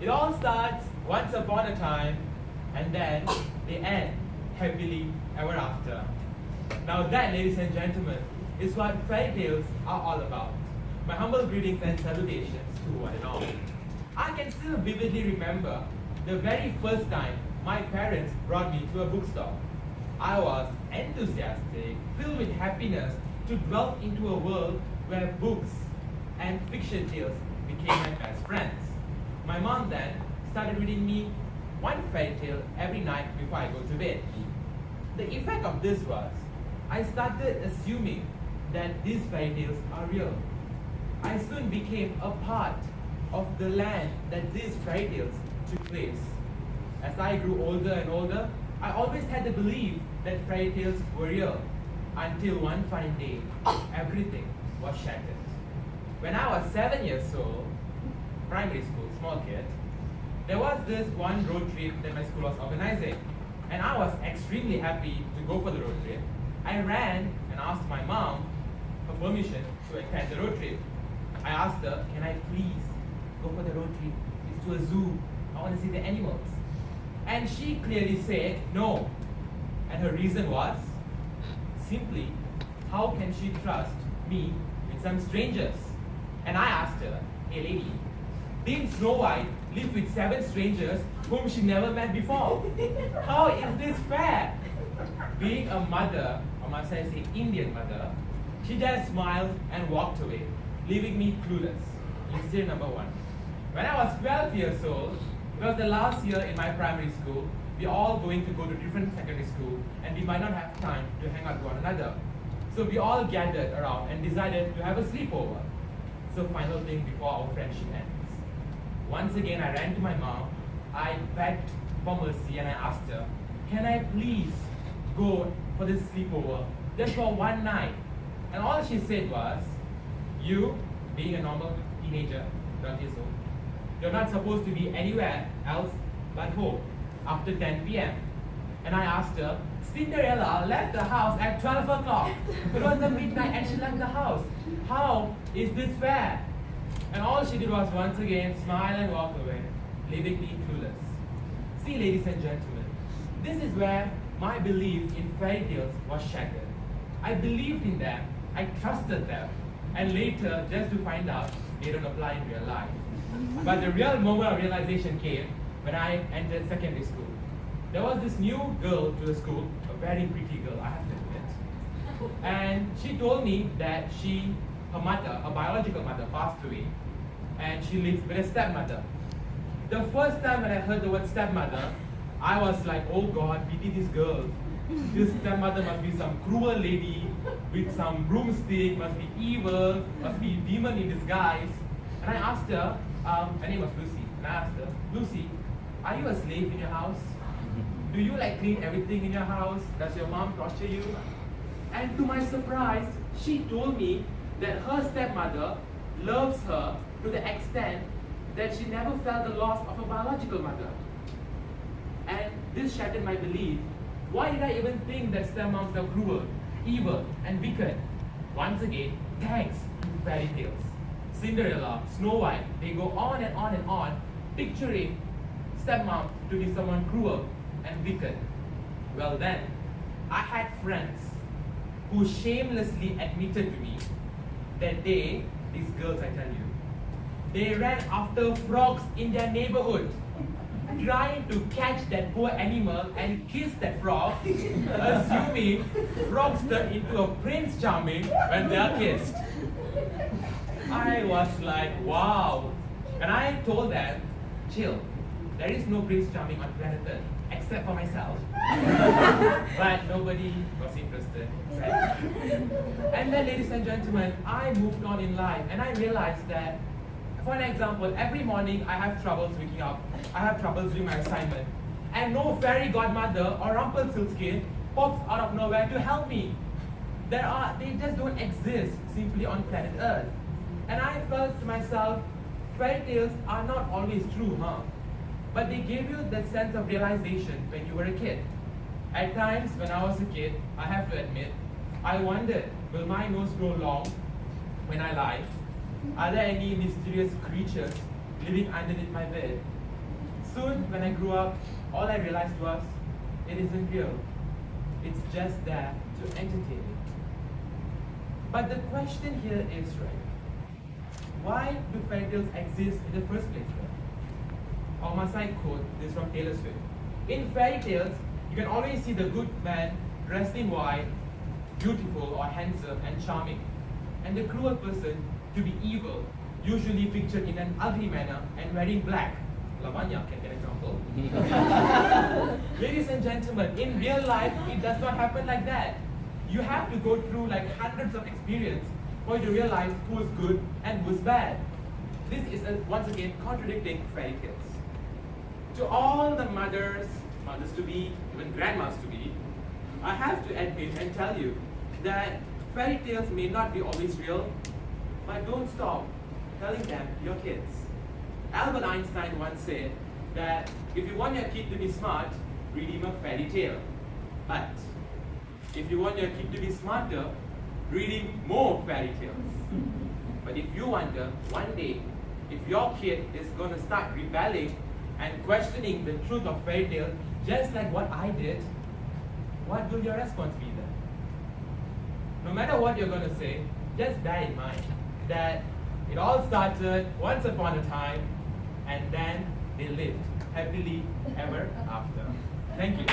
It all starts once upon a time, and then they end happily ever after. Now that, ladies and gentlemen, is what fairy tales are all about. My humble greetings and salutations to one and all. I can still vividly remember the very first time my parents brought me to a bookstore. I was enthusiastic, filled with happiness to delve into a world where books and fiction tales became my best friends. My mom then started reading me one fairy tale every night before I go to bed. The effect of this was, I started assuming that these fairy tales are real. I soon became a part of the land that these fairy tales took place. As I grew older and older, I always had the belief that fairy tales were real, until one fine day, everything was shattered. When I was 7 years old, primary school, small kid, there was this one road trip that my school was organizing, and I was extremely happy to go for the road trip. I ran and asked my mom for permission to attend the road trip. I asked her, can I please go for the road trip? It's to a zoo. I want to see the animals. And she clearly said no. And her reason was, simply, how can she trust me with some strangers? And I asked her, hey lady, didn't Snow White live with 7 strangers whom she never met before? How is this fair? Being a mother, or must I say Indian mother, she just smiled and walked away, leaving me clueless. Incident number 1. When I was 12 years old, it was the last year in my primary school. We are all going to go to different secondary school, and we might not have time to hang out with one another. So we all gathered around and decided to have a sleepover. So final thing before our friendship ends. Once again, I ran to my mom. I begged for mercy and I asked her, can I please go for this sleepover just for one night? And all she said was, you, being a normal teenager, 12 years old, you're not supposed to be anywhere else but home after 10 p.m. And I asked her, Cinderella left the house at 12 o'clock. It was the midnight and she left the house. How is this fair? And all she did was once again smile and walk away, leaving me clueless. See, ladies and gentlemen, this is where my belief in fairy tales was shattered. I believed in them, I trusted them, and later, just to find out, they don't apply in real life. But the real moment of realization came when I entered secondary school. There was this new girl to the school, a very pretty girl, I have to admit. And she told me that her mother, her biological mother, passed away, and she lives with a stepmother. The first time when I heard the word stepmother, I was like, oh God, pity this girl. This stepmother must be some cruel lady with some broomstick, must be evil, must be a demon in disguise. And I asked her, her name was Lucy, and I asked her, Lucy, are you a slave in your house? Do you like clean everything in your house? Does your mom torture you? And to my surprise, she told me that her stepmother loves her to the extent that she never felt the loss of a biological mother. And this shattered my belief. Why did I even think that stepmoms are cruel, evil, and wicked? Once again, thanks to fairy tales. Cinderella, Snow White, they go on and on and on, picturing stepmom to be someone cruel and wicked. Well then, I had friends who shamelessly admitted to me that these girls I tell you, they ran after frogs in their neighborhood, trying to catch that poor animal and kiss that frog, assuming frogs turn into a Prince Charming when they are kissed. I was like, wow. And I told them, chill, there is no Prince Charming on planet Earth, except for myself. But nobody was interested. Right? And then, ladies and gentlemen, I moved on in life and I realized that, for an example, every morning I have troubles waking up. I have troubles doing my assignment. And no fairy godmother or Rumpelstiltskin pops out of nowhere to help me. They just don't exist simply on planet Earth. And I felt to myself, fairy tales are not always true, huh? But they gave you that sense of realization when you were a kid. At times, when I was a kid, I have to admit, I wondered, will my nose grow long when I lie? Are there any mysterious creatures living underneath my bed? Soon, when I grew up, all I realized was, it isn't real. It's just there to entertain me. But the question here is, right, why do fairy tales exist in the first place, right? Or must I quote this from Taylor Swift? In fairy tales, you can always see the good man dressed in white, beautiful or handsome and charming, and the cruel person to be evil, usually pictured in an ugly manner and wearing black. Lavanya can be an example. Ladies and gentlemen, in real life, it does not happen like that. You have to go through like hundreds of experiences for you to realize who is good and who is bad. This is once again contradicting fairy tales. To all the mothers to be, even grandmas to be, I have to admit and tell you that fairy tales may not be always real, but don't stop telling them to your kids. Albert Einstein once said that if you want your kid to be smart, read him a fairy tale. But if you want your kid to be smarter, read him more fairy tales. But if you wonder one day if your kid is going to start rebelling and questioning the truth of fairy tale, just like what I did, what will your response be then? No matter what you're going to say, just bear in mind that it all started once upon a time, and then they lived happily ever after. Thank you.